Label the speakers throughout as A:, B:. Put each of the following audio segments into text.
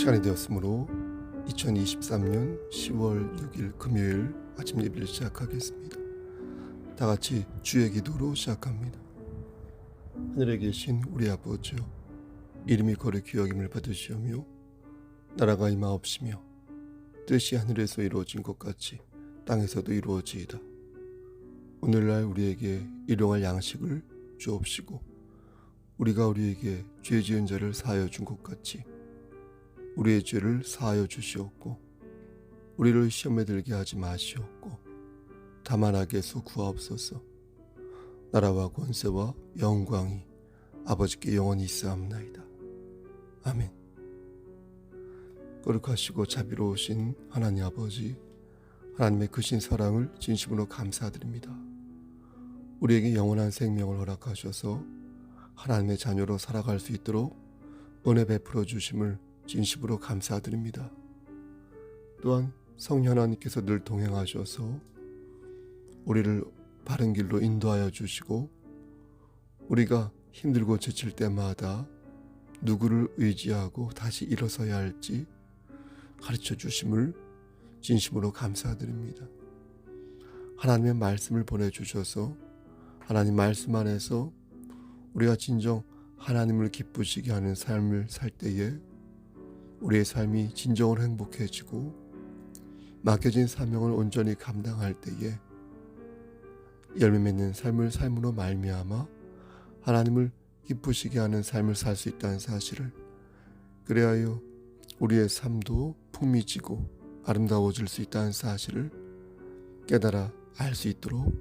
A: 시간이 되었으므로 2023년 10월 6일 금요일 아침 예배를 시작하겠습니다. 다 같이 주의 기도로 시작합니다. 하늘에 계신 우리 아버지여, 이름이 거룩히 여김을 받으시오며 나라가 임하옵시며 뜻이 하늘에서 이루어진 것 같이 땅에서도 이루어지이다. 오늘날 우리에게 일용할 양식을 주옵시고 우리가 우리에게 죄 지은 자를 사하여 준 것 같이 우리의 죄를 사하여 주시옵고 우리를 시험에 들게 하지 마시옵고 다만 악에서 구하옵소서. 나라와 권세와 영광이 아버지께 영원히 있사옵나이다. 아멘. 거룩하시고 자비로우신 하나님 아버지, 하나님의 크신 사랑을 진심으로 감사드립니다. 우리에게 영원한 생명을 허락하셔서 하나님의 자녀로 살아갈 수 있도록 은혜 베풀어 주심을 진심으로 감사드립니다. 또한 성령 하나님께서 늘 동행하셔서 우리를 바른 길로 인도하여 주시고 우리가 힘들고 지칠 때마다 누구를 의지하고 다시 일어서야 할지 가르쳐 주심을 진심으로 감사드립니다. 하나님의 말씀을 보내주셔서 하나님 말씀 안에서 우리가 진정 하나님을 기쁘시게 하는 삶을 살 때에 우리의 삶이 진정으로 행복해지고 맡겨진 사명을 온전히 감당할 때에 열매 맺는 삶을 삶으로 말미암아 하나님을 기쁘시게 하는 삶을 살 수 있다는 사실을, 그래야 우리의 삶도 풍미지고 아름다워질 수 있다는 사실을 깨달아 알 수 있도록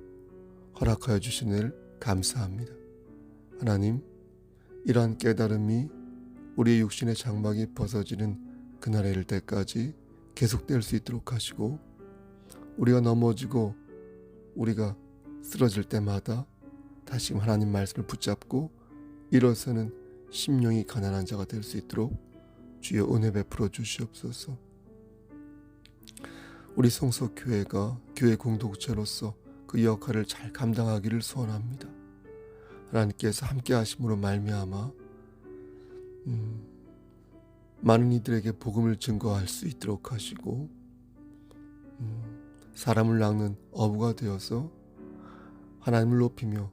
A: 허락하여 주신 일 감사합니다. 하나님, 이러한 깨달음이 우리의 육신의 장막이 벗어지는 그날에 이를 때까지 계속될 수 있도록 하시고 우리가 넘어지고 우리가 쓰러질 때마다 다시금 하나님 말씀을 붙잡고 일어서는 심령이 가난한 자가 될 수 있도록 주여 은혜 베풀어 주시옵소서. 우리 성서교회가 교회 공동체로서 그 역할을 잘 감당하기를 소원합니다. 하나님께서 함께 하심으로 말미암아 많은 이들에게 복음을 증거할 수 있도록 하시고 사람을 낚는 어부가 되어서 하나님을 높이며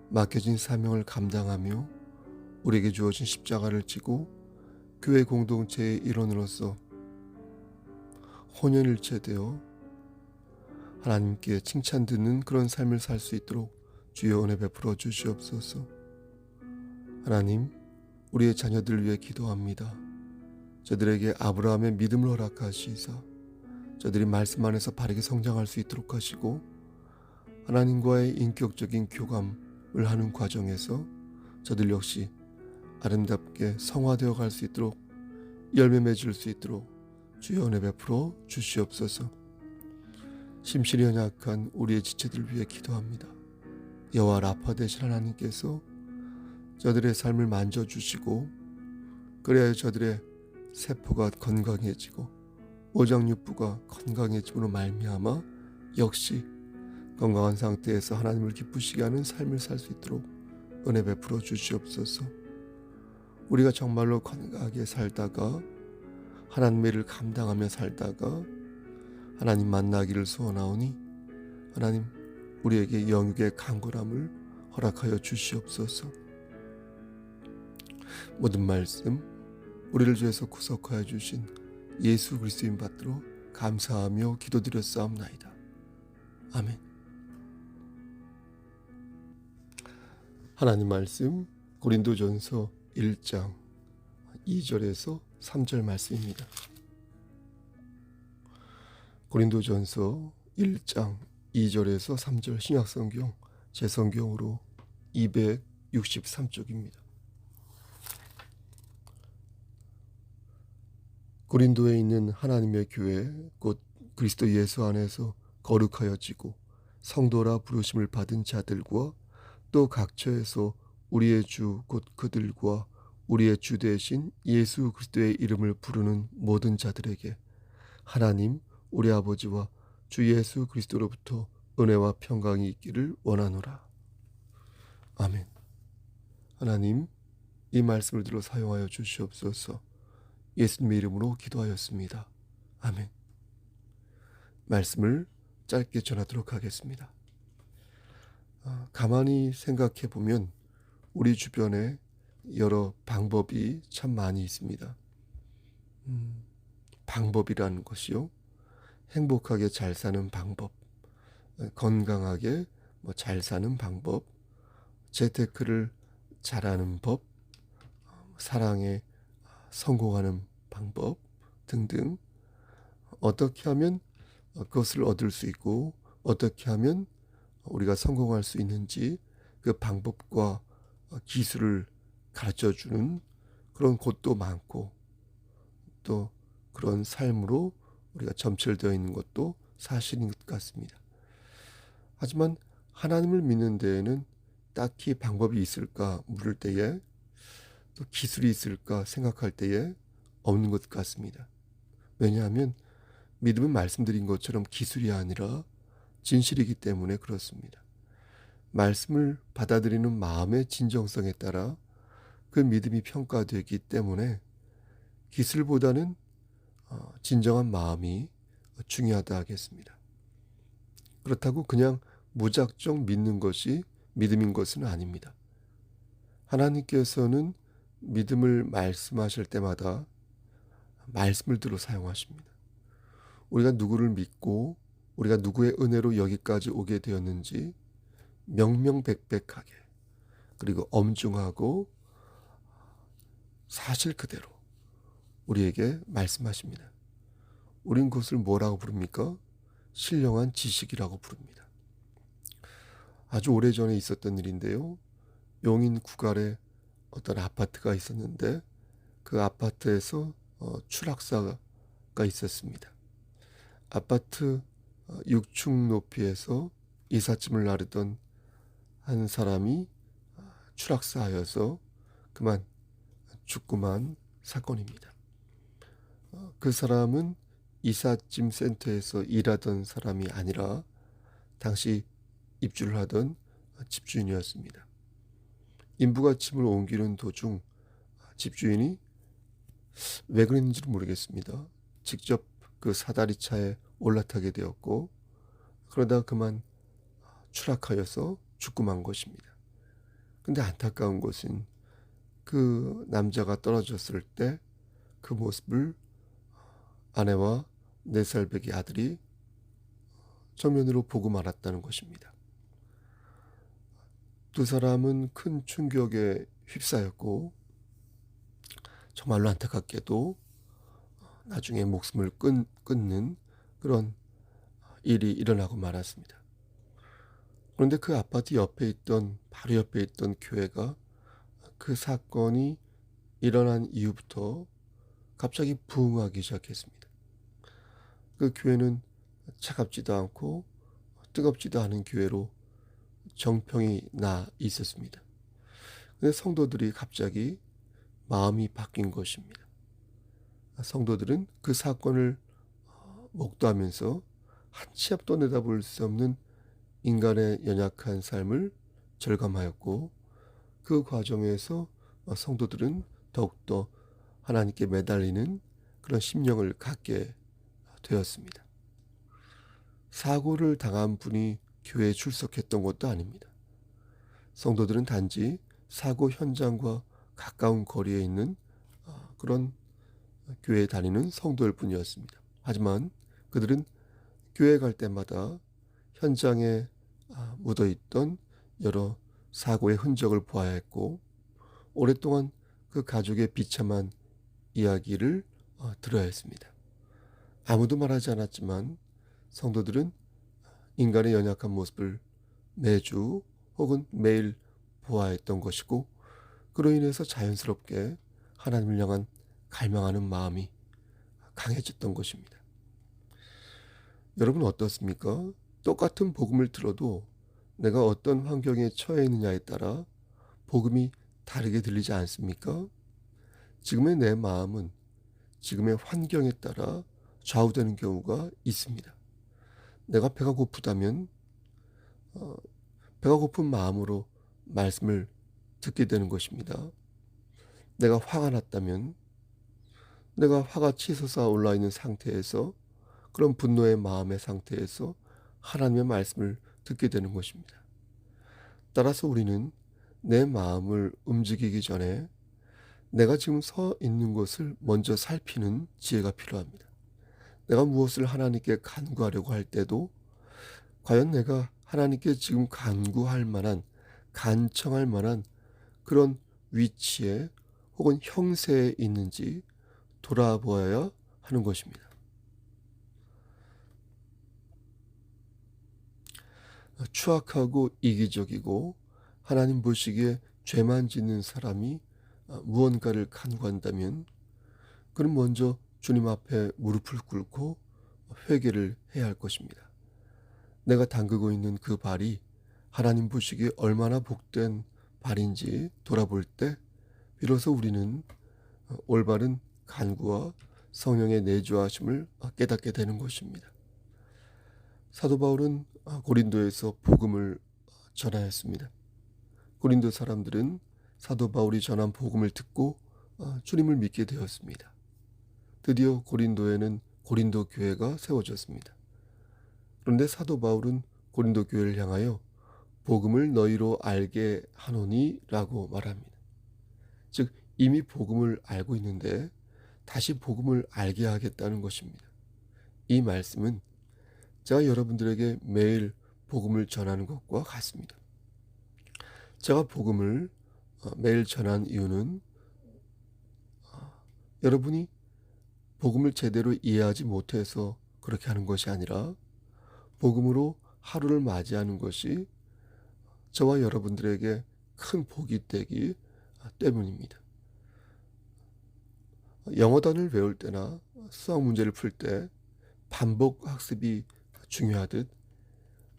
A: 맡겨진 사명을 감당하며 우리에게 주어진 십자가를 지고 교회 공동체의 일원으로서 혼연일체되어 하나님께 칭찬 듣는 그런 삶을 살 수 있도록 주여 은혜 베풀어 주시옵소서. 하나님, 우리의 자녀들을 위해 기도합니다. 저들에게 아브라함의 믿음을 허락하시사 저들이 말씀 안에서 바르게 성장할 수 있도록 하시고 하나님과의 인격적인 교감을 하는 과정에서 저들 역시 아름답게 성화되어 갈 수 있도록 열매 맺을 수 있도록 주여 은혜 베풀어 주시옵소서. 심신이 연약한 우리의 지체들을 위해 기도합니다. 여호와 라파 되신 하나님께서 저들의 삶을 만져주시고 그래야 저들의 세포가 건강해지고 오장육부가 건강해짐으로 말미암아 역시 건강한 상태에서 하나님을 기쁘시게 하는 삶을 살 수 있도록 은혜 베풀어 주시옵소서. 우리가 정말로 건강하게 살다가 하나님의 일을 감당하며 살다가 하나님 만나기를 소원하오니 하나님, 우리에게 영육의 강건함을 허락하여 주시옵소서. 모든 말씀 우리를 위해서 구속하여 주신 예수 그리스도인 받들어 감사하며 기도드렸사옵나이다. 아멘. 하나님 말씀 고린도전서 1장 2절에서 3절 말씀입니다. 고린도전서 1장 2절에서 3절 신약성경 제성경으로 263쪽입니다. 고린도에 있는 하나님의 교회 곧 그리스도 예수 안에서 거룩하여지고 성도라 부르심을 받은 자들과 또 각처에서 우리의 주 곧 그들과 우리의 주 되신 예수 그리스도의 이름을 부르는 모든 자들에게 하나님 우리 아버지와 주 예수 그리스도로부터 은혜와 평강이 있기를 원하노라. 아멘. 하나님, 이 말씀을 들어 사용하여 주시옵소서. 예수님의 이름으로 기도하였습니다. 아멘. 말씀을 짧게 전하도록 하겠습니다. 가만히 생각해 보면 우리 주변에 여러 방법이 참 많이 있습니다. 방법이라는 것이요, 행복하게 잘 사는 방법, 건강하게 잘 사는 방법, 재테크를 잘하는 법, 사랑에 성공하는 방법 등등, 어떻게 하면 그것을 얻을 수 있고 어떻게 하면 우리가 성공할 수 있는지 그 방법과 기술을 가르쳐 주는 그런 곳도 많고, 또 그런 삶으로 우리가 점철되어 있는 것도 사실인 것 같습니다. 하지만 하나님을 믿는 데에는 딱히 방법이 있을까 물을 때에, 또 기술이 있을까 생각할 때에 없는 것 같습니다. 왜냐하면 믿음은 말씀드린 것처럼 기술이 아니라 진실이기 때문에 그렇습니다. 말씀을 받아들이는 마음의 진정성에 따라 그 믿음이 평가되기 때문에 기술보다는 진정한 마음이 중요하다 하겠습니다. 그렇다고 그냥 무작정 믿는 것이 믿음인 것은 아닙니다. 하나님께서는 믿음을 말씀하실 때마다 말씀을 들어 사용하십니다. 우리가 누구를 믿고 우리가 누구의 은혜로 여기까지 오게 되었는지 명명백백하게, 그리고 엄중하고 사실 그대로 우리에게 말씀하십니다. 우린 그것을 뭐라고 부릅니까? 신령한 지식이라고 부릅니다. 아주 오래전에 있었던 일인데요. 용인 구갈에 어떤 아파트가 있었는데 그 아파트에서 추락사가 있었습니다. 아파트 6층 높이에서 이삿짐을 나르던 한 사람이 추락사하여서 그만 죽고만 사건입니다. 그 사람은 이삿짐 센터에서 일하던 사람이 아니라 당시 입주를 하던 집주인이었습니다. 인부가 짐을 옮기는 도중 집주인이 왜 그랬는지는 모르겠습니다. 직접 그 사다리차에 올라타게 되었고, 그러다 그만 추락하여서 죽고 만 것입니다. 근데 안타까운 것은 그 남자가 떨어졌을 때 그 모습을 아내와 4살배기 아들이 정면으로 보고 말았다는 것입니다. 두 사람은 큰 충격에 휩싸였고 정말로 안타깝게도 나중에 목숨을 끊는 그런 일이 일어나고 말았습니다. 그런데 그 아파트 옆에 있던, 바로 옆에 있던 교회가 그 사건이 일어난 이후부터 갑자기 부흥하기 시작했습니다. 그 교회는 차갑지도 않고 뜨겁지도 않은 교회로 정평이 나 있었습니다. 근데 성도들이 갑자기 마음이 바뀐 것입니다. 성도들은 그 사건을 목도하면서 한 치 앞도 내다볼 수 없는 인간의 연약한 삶을 절감하였고, 그 과정에서 성도들은 더욱더 하나님께 매달리는 그런 심령을 갖게 되었습니다. 사고를 당한 분이 교회에 출석했던 것도 아닙니다. 성도들은 단지 사고 현장과 가까운 거리에 있는 그런 교회에 다니는 성도일 뿐이었습니다. 하지만 그들은 교회 갈 때마다 현장에 묻어있던 여러 사고의 흔적을 보아야 했고, 오랫동안 그 가족의 비참한 이야기를 들어야 했습니다. 아무도 말하지 않았지만 성도들은 인간의 연약한 모습을 매주 혹은 매일 보아야 했던 것이고, 그로 인해서 자연스럽게 하나님을 향한 갈망하는 마음이 강해졌던 것입니다. 여러분 어떻습니까? 똑같은 복음을 들어도 내가 어떤 환경에 처해 있느냐에 따라 복음이 다르게 들리지 않습니까? 지금의 내 마음은 지금의 환경에 따라 좌우되는 경우가 있습니다. 내가 배가 고프다면 배가 고픈 마음으로 말씀을 듣게 되는 것입니다. 내가 화가 났다면 내가 화가 치솟아 올라 있는 상태에서, 그런 분노의 마음의 상태에서 하나님의 말씀을 듣게 되는 것입니다. 따라서 우리는 내 마음을 움직이기 전에 내가 지금 서 있는 곳을 먼저 살피는 지혜가 필요합니다. 내가 무엇을 하나님께 간구하려고 할 때도 과연 내가 하나님께 지금 간구할 만한, 간청할 만한 그런 위치에 혹은 형세에 있는지 돌아보아야 하는 것입니다. 추악하고 이기적이고 하나님 보시기에 죄만 짓는 사람이 무언가를 간구한다면, 그럼 먼저 주님 앞에 무릎을 꿇고 회개를 해야 할 것입니다. 내가 담그고 있는 그 발이 하나님 보시기에 얼마나 복된 발인지 돌아볼 때 비로소 우리는 올바른 간구와 성령의 내주하심을 깨닫게 되는 것입니다. 사도 바울은 고린도에서 복음을 전하였습니다. 고린도 사람들은 사도 바울이 전한 복음을 듣고 주님을 믿게 되었습니다. 드디어 고린도에는 고린도 교회가 세워졌습니다. 그런데 사도 바울은 고린도 교회를 향하여 복음을 너희로 알게 하노니 라고 말합니다. 즉 이미 복음을 알고 있는데 다시 복음을 알게 하겠다는 것입니다. 이 말씀은 제가 여러분들에게 매일 복음을 전하는 것과 같습니다. 제가 복음을 매일 전한 이유는 여러분이 복음을 제대로 이해하지 못해서 그렇게 하는 것이 아니라 복음으로 하루를 맞이하는 것이 저와 여러분들에게 큰 복이 되기 때문입니다. 영어단을 외울 때나 수학 문제를 풀 때 반복 학습이 중요하듯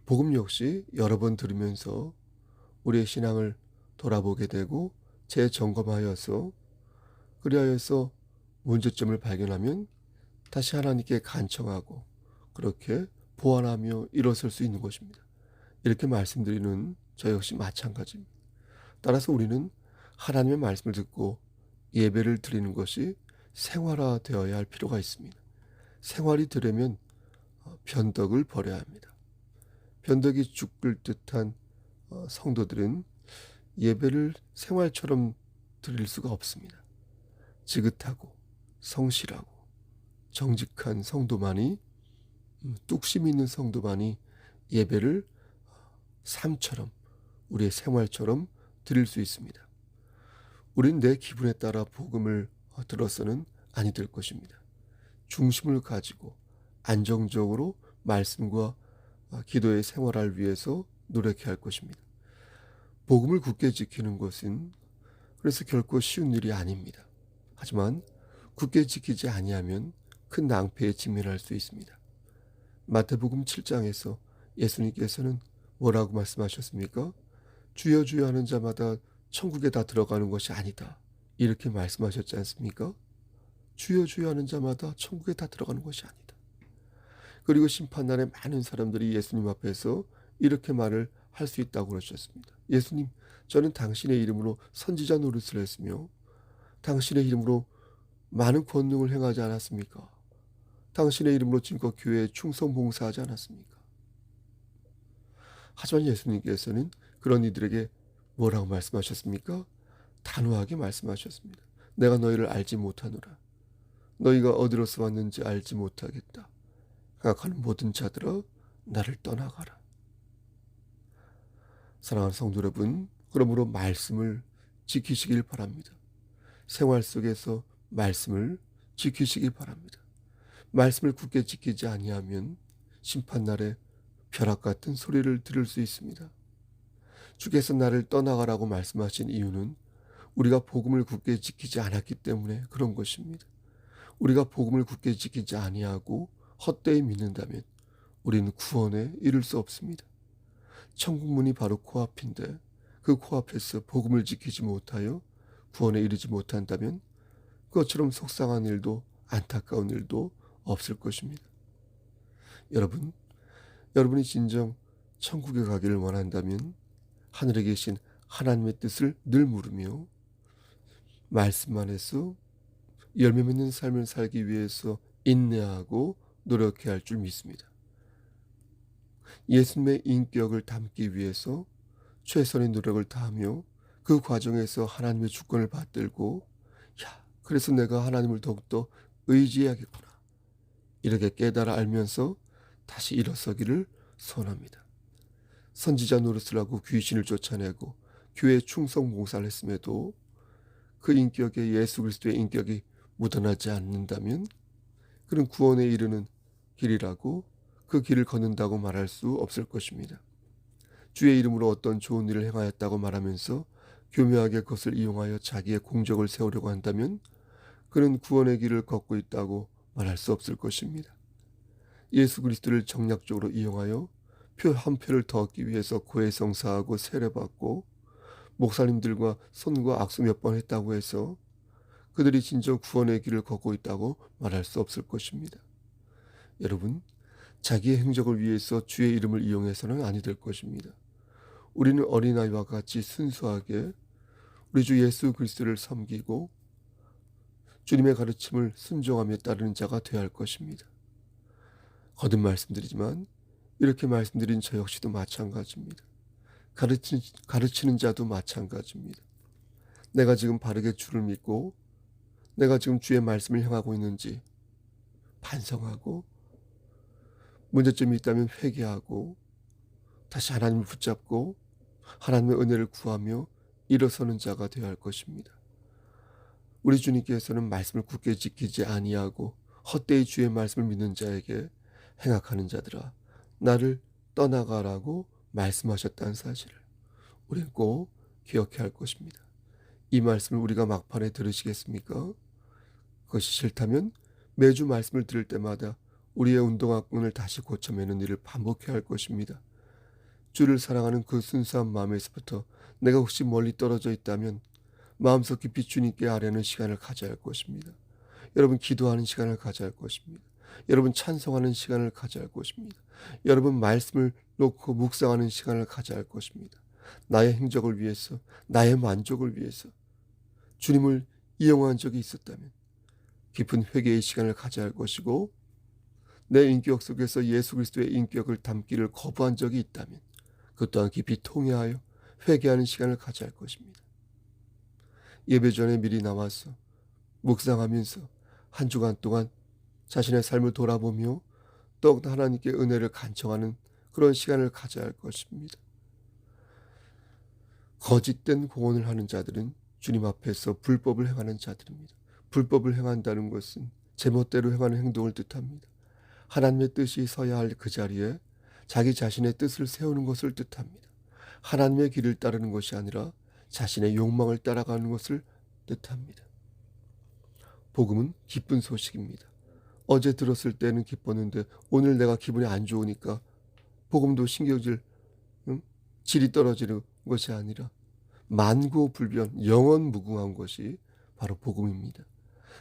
A: 복음 역시 여러 번 들으면서 우리의 신앙을 돌아보게 되고 재점검하여서, 그리하여서 문제점을 발견하면 다시 하나님께 간청하고 그렇게 보완하며 일어설 수 있는 것입니다. 이렇게 말씀드리는 저 역시 마찬가지입니다. 따라서 우리는 하나님의 말씀을 듣고 예배를 드리는 것이 생활화되어야 할 필요가 있습니다. 생활이 되려면 변덕을 버려야 합니다. 변덕이 죽을 듯한 성도들은 예배를 생활처럼 드릴 수가 없습니다. 지긋하고 성실하고 정직한 성도만이, 뚝심 있는 성도만이 예배를 삶처럼, 우리의 생활처럼 드릴 수 있습니다. 우린 내 기분에 따라 복음을 들어서는 아니 될 것입니다. 중심을 가지고 안정적으로 말씀과 기도의 생활을 위해서 노력해야 할 것입니다. 복음을 굳게 지키는 것은 그래서 결코 쉬운 일이 아닙니다. 하지만 굳게 지키지 아니하면 큰 낭패에 직면할 수 있습니다. 마태복음 7장에서 예수님께서는 뭐라고 말씀하셨습니까? 주여 주여 하는 자마다 천국에 다 들어가는 것이 아니다, 이렇게 말씀하셨지 않습니까? 주여 주여 하는 자마다 천국에 다 들어가는 것이 아니다. 그리고 심판날에 많은 사람들이 예수님 앞에서 이렇게 말을 할 수 있다고 그러셨습니다. 예수님, 저는 당신의 이름으로 선지자 노릇을 했으며 당신의 이름으로 많은 권능을 행하지 않았습니까? 당신의 이름으로 지금껏 교회에 충성 봉사하지 않았습니까? 하지만 예수님께서는 그런 이들에게 뭐라고 말씀하셨습니까? 단호하게 말씀하셨습니다. 내가 너희를 알지 못하노라. 너희가 어디로서 왔는지 알지 못하겠다. 생각하는 모든 자들아, 나를 떠나가라. 사랑하는 성도 여러분, 그러므로 말씀을 지키시길 바랍니다. 생활 속에서 말씀을 지키시길 바랍니다. 말씀을 굳게 지키지 아니하면 심판날에 벼락 같은 소리를 들을 수 있습니다. 주께서 나를 떠나가라고 말씀하신 이유는 우리가 복음을 굳게 지키지 않았기 때문에 그런 것입니다. 우리가 복음을 굳게 지키지 아니하고 헛되이 믿는다면 우리는 구원에 이를 수 없습니다. 천국문이 바로 코앞인데 그 코앞에서 복음을 지키지 못하여 구원에 이르지 못한다면 그것처럼 속상한 일도 안타까운 일도 없을 것입니다. 여러분이 진정 천국에 가기를 원한다면 하늘에 계신 하나님의 뜻을 늘 물으며 말씀 안에서 열매 맺는 삶을 살기 위해서 인내하고 노력해야 할 줄 믿습니다. 예수님의 인격을 담기 위해서 최선의 노력을 다하며 그 과정에서 하나님의 주권을 받들고, 그래서 내가 하나님을 더욱더 의지해야겠구나, 이렇게 깨달아 알면서 다시 일어서기를 소원합니다. 선지자 노릇을 하고 귀신을 쫓아내고 교회 충성 봉사를 했음에도 그 인격에 예수 그리스도의 인격이 묻어나지 않는다면 그는 구원에 이르는 길이라고, 그 길을 걷는다고 말할 수 없을 것입니다. 주의 이름으로 어떤 좋은 일을 행하였다고 말하면서 교묘하게 그것을 이용하여 자기의 공적을 세우려고 한다면 그는 구원의 길을 걷고 있다고 말할 수 없을 것입니다. 예수 그리스도를 정략적으로 이용하여 표 한 표를 더 얻기 위해서 고해성사하고 세례받고 목사님들과 손과 악수 몇 번 했다고 해서 그들이 진정 구원의 길을 걷고 있다고 말할 수 없을 것입니다. 여러분, 자기의 행적을 위해서 주의 이름을 이용해서는 아니 될 것입니다. 우리는 어린아이와 같이 순수하게 우리 주 예수 그리스도를 섬기고 주님의 가르침을 순종하며 따르는 자가 되어야 할 것입니다. 거듭 말씀드리지만 이렇게 말씀드린 저 역시도 마찬가지입니다. 가르치는 자도 마찬가지입니다. 내가 지금 바르게 주를 믿고 내가 지금 주의 말씀을 향하고 있는지 반성하고, 문제점이 있다면 회개하고 다시 하나님을 붙잡고 하나님의 은혜를 구하며 일어서는 자가 되어야 할 것입니다. 우리 주님께서는 말씀을 굳게 지키지 아니하고 헛되이 주의 말씀을 믿는 자에게 행악하는 자들아 나를 떠나가라고 말씀하셨다는 사실을 우리는 꼭 기억해야 할 것입니다. 이 말씀을 우리가 막판에 들으시겠습니까? 그것이 싫다면 매주 말씀을 들을 때마다 우리의 운동화끈을 다시 고쳐매는 일을 반복해야 할 것입니다. 주를 사랑하는 그 순수한 마음에서부터 내가 혹시 멀리 떨어져 있다면 마음속 깊이 주님께 아뢰는 시간을 가져야 할 것입니다. 여러분, 기도하는 시간을 가져야 할 것입니다. 여러분, 찬송하는 시간을 가져야 할 것입니다. 여러분, 말씀을 놓고 묵상하는 시간을 가져야 할 것입니다. 나의 행적을 위해서, 나의 만족을 위해서 주님을 이용한 적이 있었다면 깊은 회개의 시간을 가져야 할 것이고, 내 인격 속에서 예수 그리스도의 인격을 담기를 거부한 적이 있다면 그 또한 깊이 통회하여 회개하는 시간을 가져야 할 것입니다. 예배 전에 미리 나와서 묵상하면서 한 주간 동안 자신의 삶을 돌아보며 더욱 하나님께 은혜를 간청하는 그런 시간을 가져야 할 것입니다. 거짓된 공언을 하는 자들은 주님 앞에서 불법을 행하는 자들입니다. 불법을 행한다는 것은 제멋대로 행하는 행동을 뜻합니다. 하나님의 뜻이 서야 할 그 자리에 자기 자신의 뜻을 세우는 것을 뜻합니다. 하나님의 길을 따르는 것이 아니라 자신의 욕망을 따라가는 것을 뜻합니다. 복음은 기쁜 소식입니다. 어제 들었을 때는 기뻤는데 오늘 내가 기분이 안 좋으니까 복음도 신경질, 질이 떨어지는 것이 아니라 만고불변, 영원무궁한 것이 바로 복음입니다.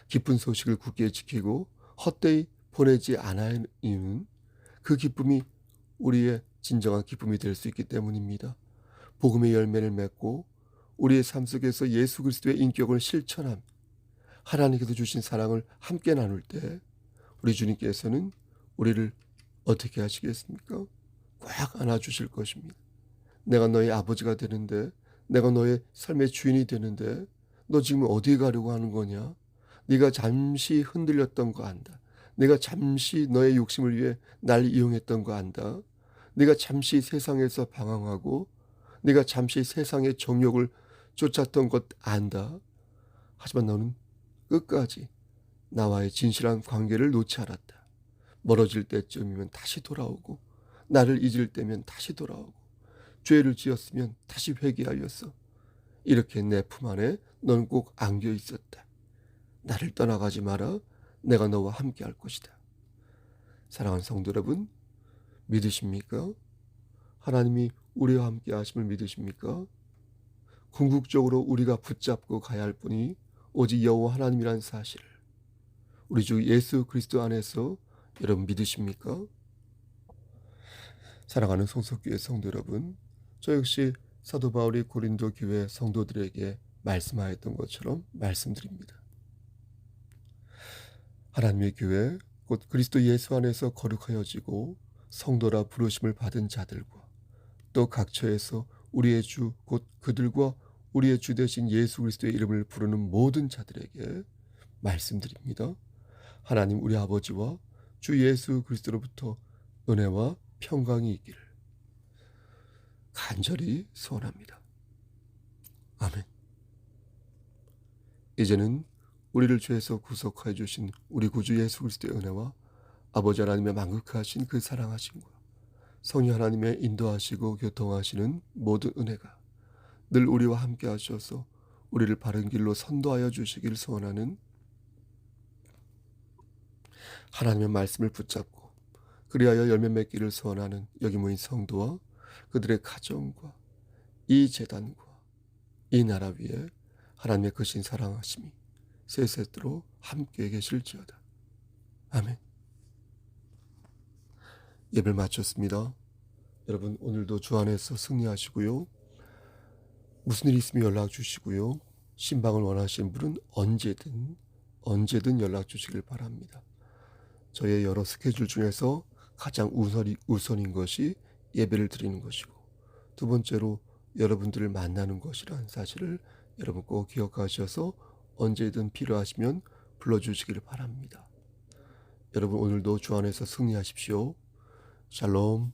A: 기쁜 소식을 굳게 지키고 헛되이 보내지 않아야 이유는 그 기쁨이 우리의 진정한 기쁨이 될 수 있기 때문입니다. 복음의 열매를 맺고 우리의 삶 속에서 예수 그리스도의 인격을 실천함, 하나님께서 주신 사랑을 함께 나눌 때 우리 주님께서는 우리를 어떻게 하시겠습니까? 꽉 안아주실 것입니다. 내가 너의 아버지가 되는데, 내가 너의 삶의 주인이 되는데 너 지금 어디 가려고 하는 거냐? 네가 잠시 흔들렸던 거 안다. 네가 잠시 너의 욕심을 위해 날 이용했던 거 안다. 네가 잠시 세상에서 방황하고 네가 잠시 세상의 정욕을 쫓았던 것 안다. 하지만 너는 끝까지 나와의 진실한 관계를 놓지 않았다. 멀어질 때쯤이면 다시 돌아오고, 나를 잊을 때면 다시 돌아오고, 죄를 지었으면 다시 회개하였어. 이렇게 내 품 안에 너는 꼭 안겨 있었다. 나를 떠나가지 마라. 내가 너와 함께 할 것이다. 사랑하는 성도 여러분, 믿으십니까? 하나님이 우리와 함께 하심을 믿으십니까? 궁극적으로 우리가 붙잡고 가야 할 분이 오직 여호와 하나님이라는 사실을 우리 주 예수 그리스도 안에서 여러분 믿으십니까? 사랑하는 송석교회 성도 여러분, 저 역시 사도 바울이 고린도 교회 성도들에게 말씀하였던 것처럼 말씀드립니다. 하나님의 교회 곧 그리스도 예수 안에서 거룩하여지고 성도라 부르심을 받은 자들과 또 각처에서 우리의 주 곧 그들과 우리의 주 되신 예수 그리스도의 이름을 부르는 모든 자들에게 말씀드립니다. 하나님 우리 아버지와 주 예수 그리스도로부터 은혜와 평강이 있기를 간절히 소원합니다. 아멘. 이제는 우리를 죄에서 구속하여 주신 우리 구주 예수 그리스도의 은혜와 아버지 하나님의 만극하신 그 사랑하심과 성령 하나님의 인도하시고 교통하시는 모든 은혜가 늘 우리와 함께 하셔서 우리를 바른 길로 선도하여 주시길 소원하는 하나님의 말씀을 붙잡고 그리하여 열매 맺기를 소원하는 여기 모인 성도와 그들의 가정과 이 재단과 이 나라 위에 하나님의 크신 사랑하심이 세세토록 함께 계실지어다. 아멘. 예배를 마쳤습니다. 여러분 오늘도 주 안에서 승리하시고요. 무슨 일 있으면 연락 주시고요. 신방을 원하시는 분은 언제든 연락 주시길 바랍니다. 저의 여러 스케줄 중에서 가장 우선인 것이 예배를 드리는 것이고 두 번째로 여러분들을 만나는 것이라는 사실을 여러분 꼭 기억하셔서 언제든 필요하시면 불러주시길 바랍니다. 여러분 오늘도 주 안에서 승리하십시오. 샬롬.